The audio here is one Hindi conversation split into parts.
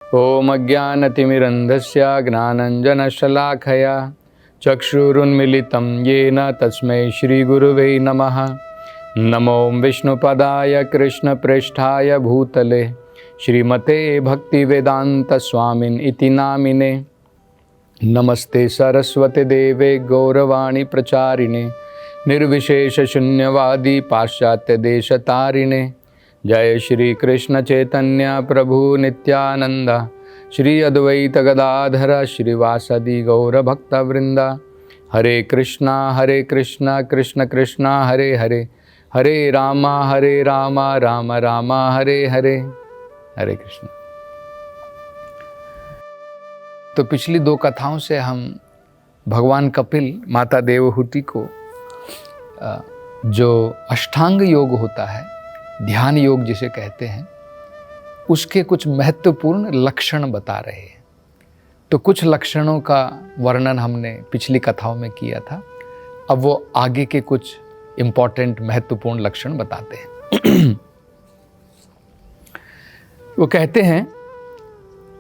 ओम अज्ञानतिमिरन्धस्य ज्ञानञ्जनशलाखया चक्षुरुन्मिलितं येन तस्मै श्रीगुरुवे नमः। नमो विष्णुपदाय कृष्णप्रेष्ठाय भूतले श्रीमते भक्तिवेदान्तस्वामिन् इति नामिने। नमस्ते सरस्वती देवे गौरवाणी प्रचारिणे निर्विशेषशून्यवादी पाश्चात्यदेशतारिणे। जय श्री कृष्ण चैतन्य प्रभु नित्यानंद श्री अद्वैत गदाधर श्रीवासदि गौरभक्तवृंद। हरे कृष्णा कृष्ण कृष्णा हरे हरे, हरे राम राम राम हरे हरे। हरे कृष्ण। तो पिछली दो कथाओं से हम भगवान कपिल माता देवहूति को जो अष्टांग योग होता है, ध्यान योग जिसे कहते हैं, उसके कुछ महत्वपूर्ण लक्षण बता रहे हैं। तो कुछ लक्षणों का वर्णन हमने पिछली कथाओं में किया था। अब वो आगे के कुछ इम्पॉर्टेंट महत्वपूर्ण लक्षण बताते हैं। वो कहते हैं,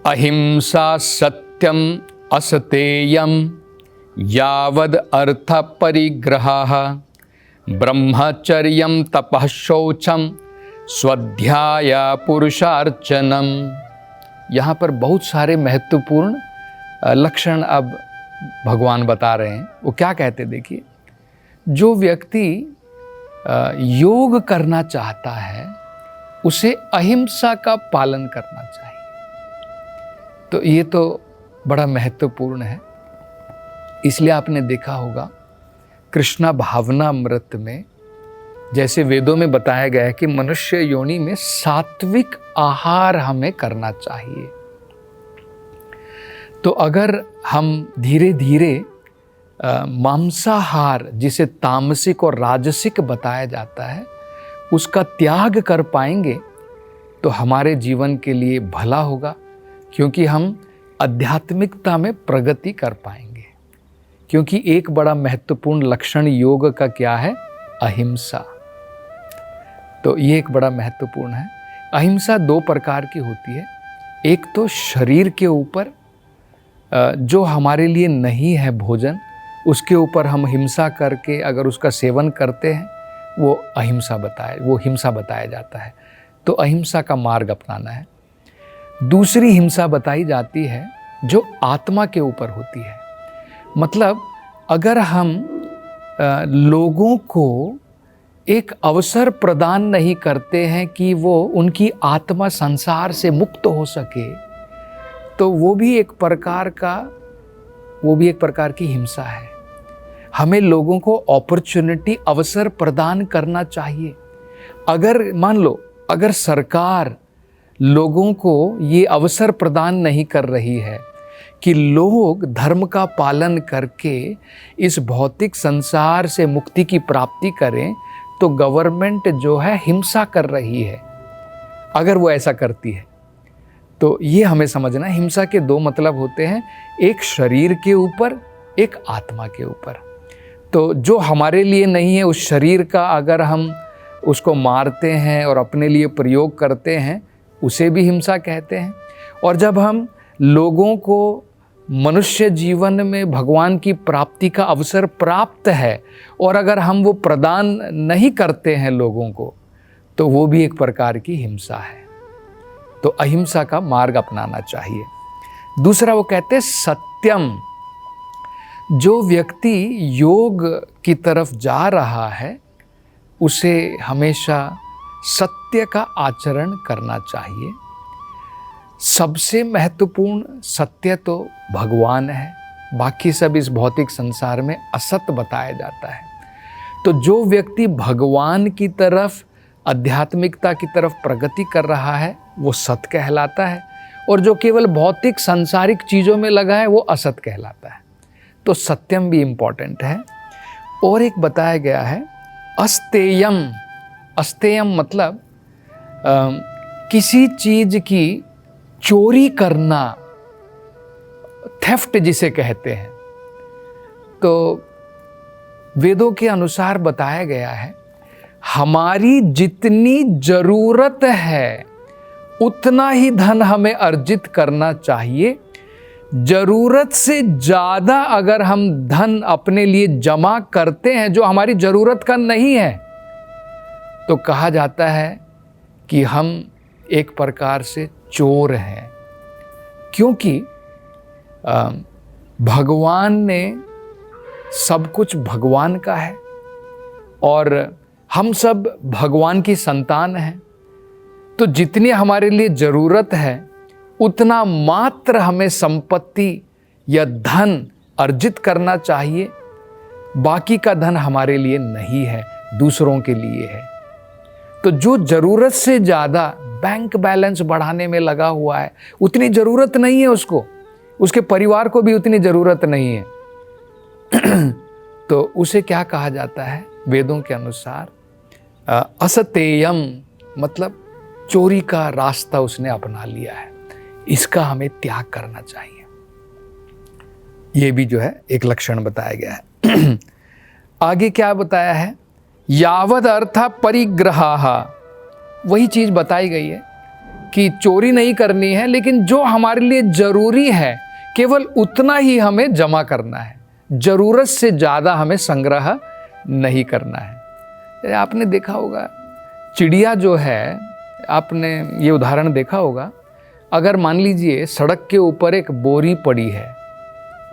अहिंसा सत्यम असतेयम यावद अर्थ परिग्रहः ब्रह्मचर्यम तपः शौचम स्वाध्याय पुरुषार्चनम। यहाँ पर बहुत सारे महत्वपूर्ण लक्षण अब भगवान बता रहे हैं। वो क्या कहते देखिए, जो व्यक्ति योग करना चाहता है उसे अहिंसा का पालन करना चाहिए। तो ये तो बड़ा महत्वपूर्ण है। इसलिए आपने देखा होगा कृष्णा भावनामृत में जैसे वेदों में बताया गया है कि मनुष्य योनि में सात्विक आहार हमें करना चाहिए। तो अगर हम धीरे धीरे मांसाहार जिसे तामसिक और राजसिक बताया जाता है उसका त्याग कर पाएंगे तो हमारे जीवन के लिए भला होगा, क्योंकि हम आध्यात्मिकता में प्रगति कर पाएंगे। क्योंकि एक बड़ा महत्वपूर्ण लक्षण योग का क्या है? अहिंसा। तो ये एक बड़ा महत्वपूर्ण है। अहिंसा दो प्रकार की होती है। एक तो शरीर के ऊपर जो हमारे लिए नहीं है भोजन, उसके ऊपर हम हिंसा करके अगर उसका सेवन करते हैं वो हिंसा बताया जाता है। तो अहिंसा का मार्ग अपनाना है। दूसरी हिंसा बताई जाती है जो आत्मा के ऊपर होती है। मतलब अगर हम लोगों को एक अवसर प्रदान नहीं करते हैं कि वो उनकी आत्मा संसार से मुक्त हो सके, तो वो भी एक प्रकार की हिंसा है। हमें लोगों को अपॉर्चुनिटी, अवसर प्रदान करना चाहिए। अगर मान लो अगर सरकार लोगों को ये अवसर प्रदान नहीं कर रही है कि लोग धर्म का पालन करके इस भौतिक संसार से मुक्ति की प्राप्ति करें, तो गवर्नमेंट जो है हिंसा कर रही है। अगर वो ऐसा करती है तो ये हमें समझना, हिंसा के दो मतलब होते हैं, एक शरीर के ऊपर, एक आत्मा के ऊपर। तो जो हमारे लिए नहीं है उस शरीर का अगर हम उसको मारते हैं और अपने लिए प्रयोग करते हैं, उसे भी हिंसा कहते हैं। और जब हम लोगों को मनुष्य जीवन में भगवान की प्राप्ति का अवसर प्राप्त है और अगर हम वो प्रदान नहीं करते हैं लोगों को, तो वो भी एक प्रकार की हिंसा है। तो अहिंसा का मार्ग अपनाना चाहिए। दूसरा वो कहते हैं सत्यम। जो व्यक्ति योग की तरफ जा रहा है उसे हमेशा सत्य का आचरण करना चाहिए। सबसे महत्वपूर्ण सत्य तो भगवान है, बाकी सब इस भौतिक संसार में असत्य बताया जाता है। तो जो व्यक्ति भगवान की तरफ, आध्यात्मिकता की तरफ प्रगति कर रहा है वो सत्य कहलाता है, और जो केवल भौतिक सांसारिक चीज़ों में लगा है वो असत कहलाता है। तो सत्यम भी इम्पॉर्टेंट है। और एक बताया गया है अस्तेयम। अस्तेयम मतलब किसी चीज़ की चोरी करना, थेफ्ट जिसे कहते हैं। तो वेदों के अनुसार बताया गया है हमारी जितनी जरूरत है उतना ही धन हमें अर्जित करना चाहिए। जरूरत से ज़्यादा अगर हम धन अपने लिए जमा करते हैं जो हमारी ज़रूरत का नहीं है, तो कहा जाता है कि हम एक प्रकार से चोर हैं। क्योंकि भगवान ने सब कुछ भगवान का है और हम सब भगवान की संतान हैं, तो जितनी हमारे लिए ज़रूरत है उतना मात्र हमें संपत्ति या धन अर्जित करना चाहिए। बाकी का धन हमारे लिए नहीं है, दूसरों के लिए है। तो जो ज़रूरत से ज़्यादा बैंक बैलेंस बढ़ाने में लगा हुआ है, उतनी ज़रूरत नहीं है उसको, उसके परिवार को भी उतनी ज़रूरत नहीं है। तो उसे क्या कहा जाता है वेदों के अनुसार? असतेयम, मतलब चोरी का रास्ता उसने अपना लिया है। इसका हमें त्याग करना चाहिए। ये भी जो है एक लक्षण बताया गया है। आगे क्या बताया है? यावद अर्थ परिग्रहाः, वही चीज़ बताई गई है कि चोरी नहीं करनी है, लेकिन जो हमारे लिए ज़रूरी है केवल उतना ही हमें जमा करना है, ज़रूरत से ज़्यादा हमें संग्रह नहीं करना है। आपने देखा होगा चिड़िया जो है, आपने ये उदाहरण देखा होगा, अगर मान लीजिए सड़क के ऊपर एक बोरी पड़ी है,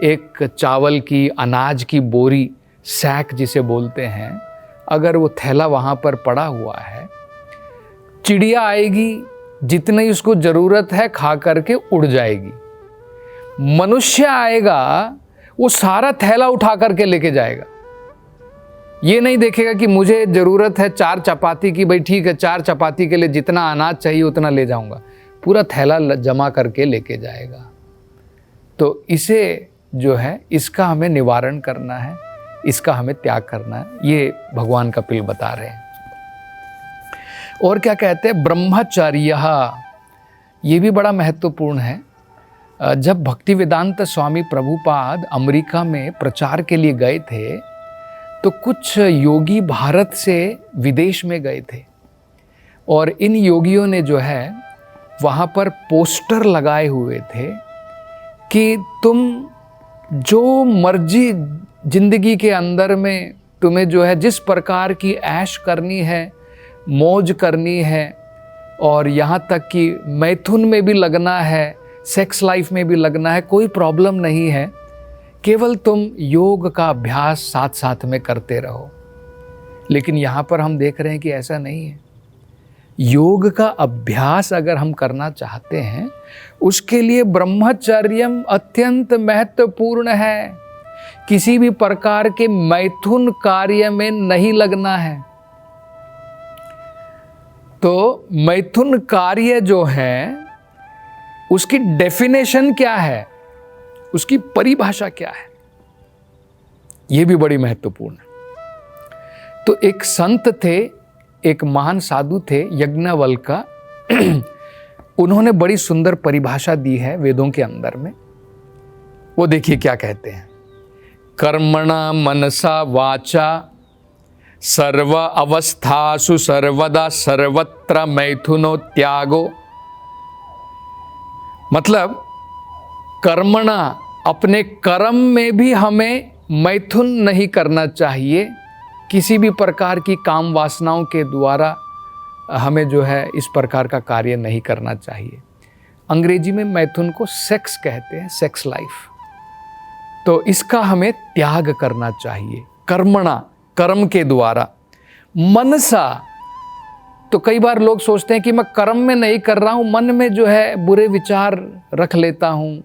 एक चावल की, अनाज की बोरी, सैक जिसे बोलते हैं, अगर वो थैला वहाँ पर पड़ा हुआ है, चिड़िया आएगी, जितनी उसको ज़रूरत है खा करके उड़ जाएगी। मनुष्य आएगा, वो सारा थैला उठा करके लेके जाएगा। ये नहीं देखेगा कि मुझे ज़रूरत है 4 चपाती की, भाई ठीक है 4 चपाती के लिए जितना अनाज चाहिए उतना ले जाऊंगा, पूरा थैला जमा करके लेके जाएगा। तो इसे जो है, इसका हमें निवारण करना है, इसका हमें त्याग करना है। ये भगवान कपिल बता रहे हैं। और क्या कहते हैं? ब्रह्मचर्य, ये भी बड़ा महत्वपूर्ण है। जब भक्ति वेदांत स्वामी प्रभुपाद अमेरिका में प्रचार के लिए गए थे, तो कुछ योगी भारत से विदेश में गए थे और इन योगियों ने जो है वहाँ पर पोस्टर लगाए हुए थे कि तुम जो मर्जी जिंदगी के अंदर में तुम्हें जो है जिस प्रकार की ऐश करनी है, मौज करनी है, और यहाँ तक कि मैथुन में भी लगना है, सेक्स लाइफ में भी लगना है, कोई प्रॉब्लम नहीं है, केवल तुम योग का अभ्यास साथ साथ में करते रहो। लेकिन यहाँ पर हम देख रहे हैं कि ऐसा नहीं है। योग का अभ्यास अगर हम करना चाहते हैं, उसके लिए ब्रह्मचर्यम अत्यंत महत्वपूर्ण है। किसी भी प्रकार के मैथुन कार्य में नहीं लगना है। तो मैथुन कार्य जो है उसकी डेफिनेशन क्या है, उसकी परिभाषा क्या है, ये भी बड़ी महत्वपूर्ण है। तो एक संत थे, एक महान साधु थे, यज्ञवल्क्य, उन्होंने बड़ी सुंदर परिभाषा दी है वेदों के अंदर में। वो देखिए क्या कहते हैं। कर्मणा मनसा वाचा सर्व अवस्थासु सर्वदा सर्वत्र मैथुनो त्यागो। मतलब कर्मणा, अपने कर्म में भी हमें मैथुन नहीं करना चाहिए। किसी भी प्रकार की काम वासनाओं के द्वारा हमें जो है इस प्रकार का कार्य नहीं करना चाहिए। अंग्रेजी में मैथुन को सेक्स कहते हैं, सेक्स लाइफ। तो इसका हमें त्याग करना चाहिए। कर्मणा, कर्म के द्वारा। मनसा, तो कई बार लोग सोचते हैं कि मैं कर्म में नहीं कर रहा हूँ, मन में जो है बुरे विचार रख लेता हूँ।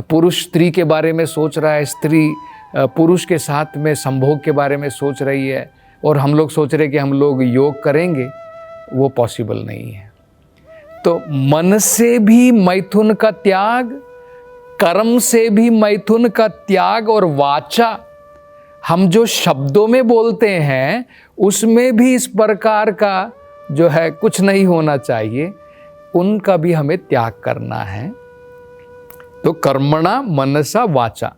पुरुष स्त्री के बारे में सोच रहा है, स्त्री पुरुष के साथ में संभोग के बारे में सोच रही है, और हम लोग सोच रहे हैं कि हम लोग योग करेंगे। वो पॉसिबल नहीं है। तो मन से भी मैथुन का त्याग, कर्म से भी मैथुन का त्याग, और वाचा, हम जो शब्दों में बोलते हैं उसमें भी इस प्रकार का जो है कुछ नहीं होना चाहिए, उनका भी हमें त्याग करना है। तो कर्मणा मनसा वाचा।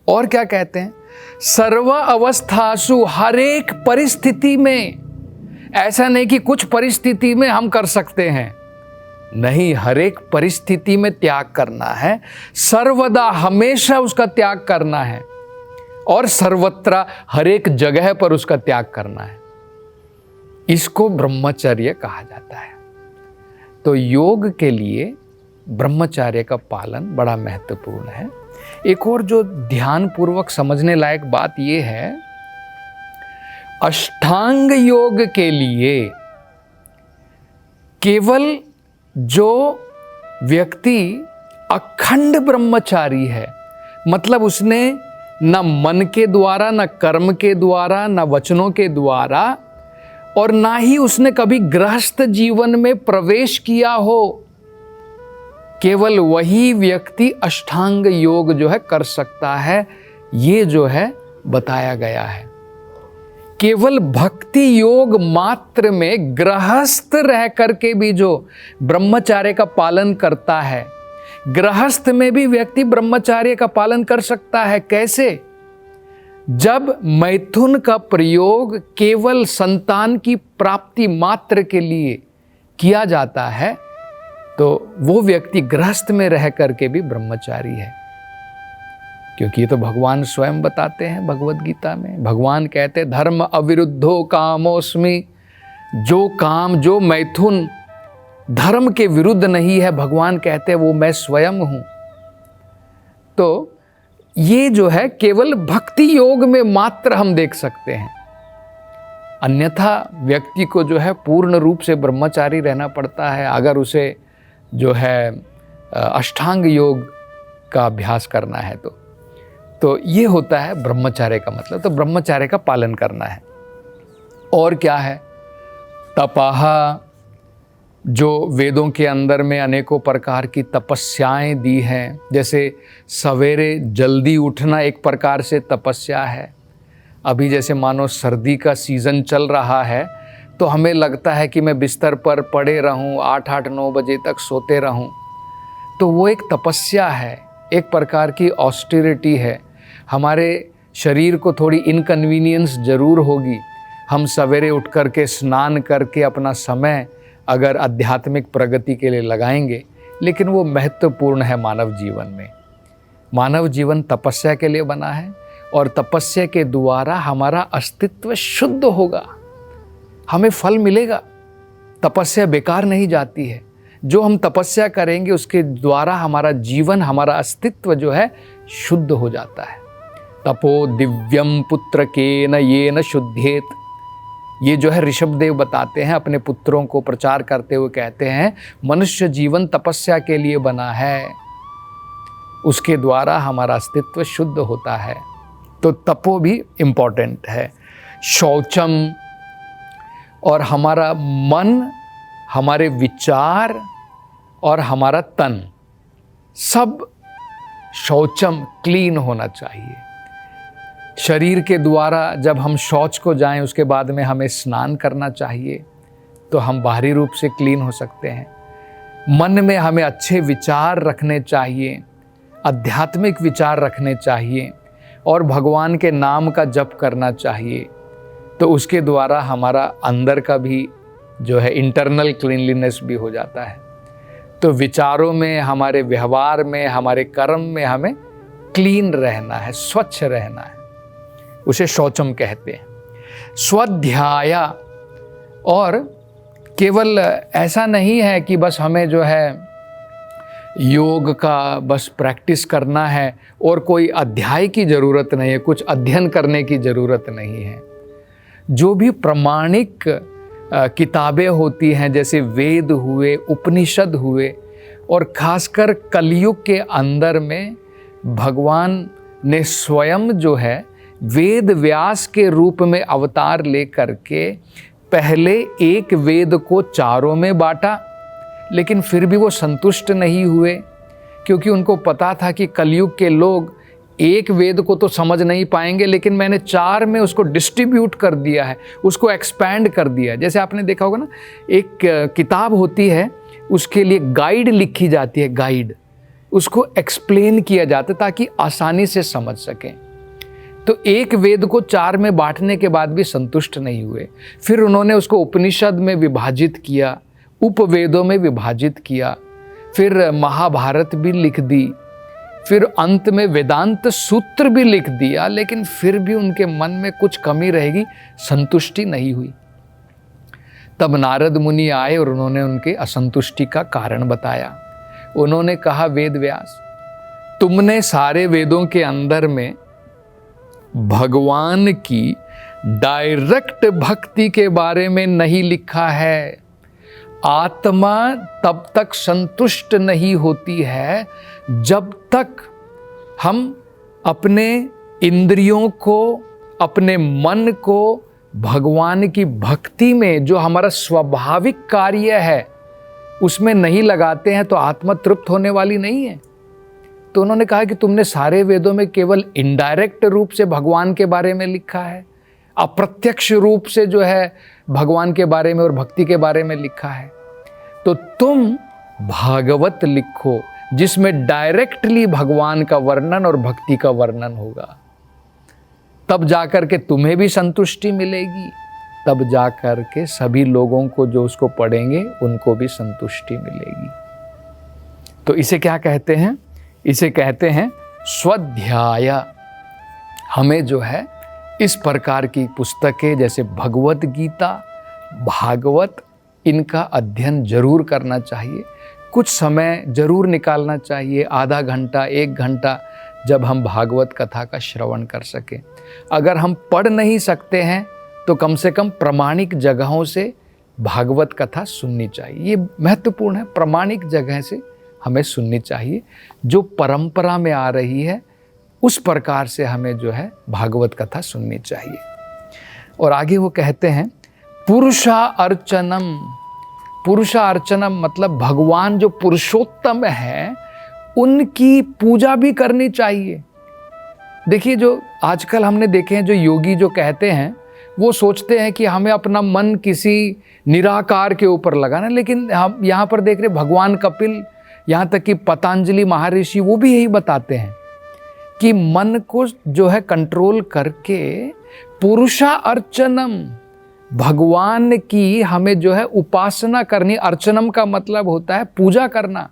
और क्या कहते हैं? सर्व अवस्थासु, हर एक परिस्थिति में। ऐसा नहीं कि कुछ परिस्थिति में हम कर सकते हैं, नहीं, हर एक परिस्थिति में त्याग करना है, सर्वदा हमेशा उसका त्याग करना है और सर्वत्र हर एक जगह पर उसका त्याग करना है। इसको ब्रह्मचर्य कहा जाता है। तो योग के लिए ब्रह्मचर्य का पालन बड़ा महत्वपूर्ण है। एक और जो ध्यान पूर्वक समझने लायक बात यह है, अष्टांग योग के लिए केवल जो व्यक्ति अखंड ब्रह्मचारी है, मतलब उसने न मन के द्वारा, न कर्म के द्वारा, न वचनों के द्वारा, और ना ही उसने कभी गृहस्थ जीवन में प्रवेश किया हो, केवल वही व्यक्ति अष्टांग योग जो है कर सकता है। ये जो है बताया गया है। केवल भक्ति योग मात्र में गृहस्थ रह करके भी जो ब्रह्मचर्य का पालन करता है, गृहस्थ में भी व्यक्ति ब्रह्मचर्य का पालन कर सकता है। कैसे? जब मैथुन का प्रयोग केवल संतान की प्राप्ति मात्र के लिए किया जाता है, तो वो व्यक्ति गृहस्थ में रह करके भी ब्रह्मचारी है। क्योंकि ये तो भगवान स्वयं बताते हैं भगवद गीता में। भगवान कहते हैं, धर्म अविरुद्धो कामोस्मि। जो काम, जो मैथुन धर्म के विरुद्ध नहीं है, भगवान कहते हैं वो मैं स्वयं हूं। तो ये जो है केवल भक्ति योग में मात्र हम देख सकते हैं। अन्यथा व्यक्ति को जो है पूर्ण रूप से ब्रह्मचारी रहना पड़ता है अगर उसे जो है अष्टांग योग का अभ्यास करना है। तो ये होता है ब्रह्मचर्य का मतलब। तो ब्रह्मचर्य का पालन करना है। और क्या है? तपः, जो वेदों के अंदर में अनेकों प्रकार की तपस्याएं दी हैं। जैसे सवेरे जल्दी उठना एक प्रकार से तपस्या है। अभी जैसे मानो सर्दी का सीज़न चल रहा है, तो हमें लगता है कि मैं बिस्तर पर पड़े रहूं, 8-9 बजे तक सोते रहूं, तो वो एक तपस्या है, एक प्रकार की ऑस्टेरिटी है। हमारे शरीर को थोड़ी इनकन्वीनियंस ज़रूर होगी। हम सवेरे उठ कर के स्नान करके अपना समय अगर आध्यात्मिक प्रगति के लिए लगाएंगे, लेकिन वो महत्वपूर्ण है मानव जीवन में। मानव जीवन तपस्या के लिए बना है और तपस्या के द्वारा हमारा अस्तित्व शुद्ध होगा, हमें फल मिलेगा। तपस्या बेकार नहीं जाती है। जो हम तपस्या करेंगे उसके द्वारा हमारा जीवन, हमारा अस्तित्व जो है शुद्ध हो जाता है। तपो दिव्यम पुत्र केन येन शुद्धेत। ये जो है ऋषभदेव बताते हैं, अपने पुत्रों को प्रचार करते हुए कहते हैं, मनुष्य जीवन तपस्या के लिए बना है, उसके द्वारा हमारा अस्तित्व शुद्ध होता है। तो तपो भी इम्पॉर्टेंट है। शौचम, और हमारा मन, हमारे विचार और हमारा तन सब शौचम क्लीन होना चाहिए। शरीर के द्वारा जब हम शौच को जाएं, उसके बाद में हमें स्नान करना चाहिए, तो हम बाहरी रूप से क्लीन हो सकते हैं। मन में हमें अच्छे विचार रखने चाहिए, आध्यात्मिक विचार रखने चाहिए और भगवान के नाम का जप करना चाहिए। तो उसके द्वारा हमारा अंदर का भी जो है इंटरनल क्लीनलीनेस भी हो जाता है। तो विचारों में, हमारे व्यवहार में, हमारे कर्म में हमें क्लीन रहना है, स्वच्छ रहना है। उसे शौचम कहते हैं। स्वाध्याय, और केवल ऐसा नहीं है कि बस हमें जो है योग का बस प्रैक्टिस करना है और कोई अध्याय की ज़रूरत नहीं है, कुछ अध्ययन करने की ज़रूरत नहीं है। जो भी प्रमाणिक किताबें होती हैं, जैसे वेद हुए, उपनिषद हुए, और खासकर कलयुग के अंदर में भगवान ने स्वयं जो है वेद व्यास के रूप में अवतार लेकर के पहले एक वेद को चारों में बांटा, लेकिन फिर भी वो संतुष्ट नहीं हुए, क्योंकि उनको पता था कि कलयुग के लोग एक वेद को तो समझ नहीं पाएंगे, लेकिन मैंने 4 में उसको डिस्ट्रीब्यूट कर दिया है, उसको एक्सपैंड कर दिया है। जैसे आपने देखा होगा ना, एक किताब होती है, उसके लिए गाइड लिखी जाती है, गाइड, उसको एक्सप्लेन किया जाता है ताकि आसानी से समझ सकें। तो एक वेद को 4 में बांटने के बाद भी संतुष्ट नहीं हुए, फिर उन्होंने उसको उपनिषद में विभाजित किया, उपवेदों में विभाजित किया, फिर महाभारत भी लिख दी, फिर अंत में वेदांत सूत्र भी लिख दिया, लेकिन फिर भी उनके मन में कुछ कमी रहेगी, संतुष्टि नहीं हुई। तब नारद मुनि आए और उन्होंने उनके असंतुष्टि का कारण बताया। उन्होंने कहा, वेद व्यास, तुमने सारे वेदों के अंदर में भगवान की डायरेक्ट भक्ति के बारे में नहीं लिखा है। आत्मा तब तक संतुष्ट नहीं होती है जब तक हम अपने इंद्रियों को, अपने मन को भगवान की भक्ति में, जो हमारा स्वाभाविक कार्य है, उसमें नहीं लगाते हैं तो आत्मा तृप्त होने वाली नहीं है। तो उन्होंने कहा कि तुमने सारे वेदों में केवल इनडायरेक्ट रूप से भगवान के बारे में लिखा है, अप्रत्यक्ष रूप से जो है भगवान के बारे में और भक्ति के बारे में लिखा है। तो तुम भागवत लिखो जिसमें डायरेक्टली भगवान का वर्णन और भक्ति का वर्णन होगा। तब जाकर के तुम्हें भी संतुष्टि मिलेगी, तब जाकर के सभी लोगों को जो उसको पढ़ेंगे उनको भी संतुष्टि मिलेगी। तो इसे क्या कहते हैं? इसे कहते हैं स्वाध्याय। हमें जो है इस प्रकार की पुस्तकें जैसे भगवत गीता, भागवत, इनका अध्ययन जरूर करना चाहिए। कुछ समय जरूर निकालना चाहिए, आधा घंटा, 1 घंटा, जब हम भागवत कथा का श्रवण कर सकें। अगर हम पढ़ नहीं सकते हैं तो कम से कम प्रामाणिक जगहों से भागवत कथा सुननी चाहिए। ये महत्वपूर्ण है, प्रामाणिक जगह से हमें सुननी चाहिए। जो परंपरा में आ रही है उस प्रकार से हमें जो है भागवत कथा सुननी चाहिए। और आगे वो कहते हैं पुरुषा अर्चनम। पुरुषा अर्चनम मतलब भगवान जो पुरुषोत्तम है उनकी पूजा भी करनी चाहिए। देखिए, जो आजकल हमने देखे हैं, जो योगी जो कहते हैं, वो सोचते हैं कि हमें अपना मन किसी निराकार के ऊपर लगाना, लेकिन हम यहाँ पर देख रहे भगवान कपिल, यहाँ तक कि पतंजलि महर्षि, वो भी यही बताते हैं कि मन को जो है कंट्रोल करके पुरुषा अर्चनम, भगवान की हमें जो है उपासना करनी। अर्चनम का मतलब होता है पूजा करना।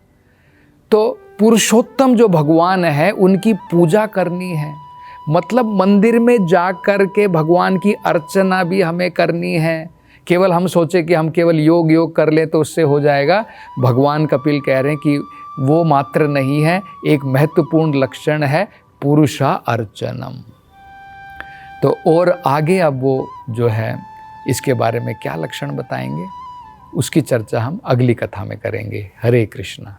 तो पुरुषोत्तम जो भगवान है उनकी पूजा करनी है, मतलब मंदिर में जा कर के भगवान की अर्चना भी हमें करनी है। केवल हम सोचे कि हम केवल योग कर लें तो उससे हो जाएगा। भगवान कपिल कह रहे हैं कि वो मात्र नहीं है, एक महत्वपूर्ण लक्षण है पुरुषा अर्चनम। तो और आगे अब वो जो है इसके बारे में क्या लक्षण बताएंगे, उसकी चर्चा हम अगली कथा में करेंगे। हरे कृष्णा।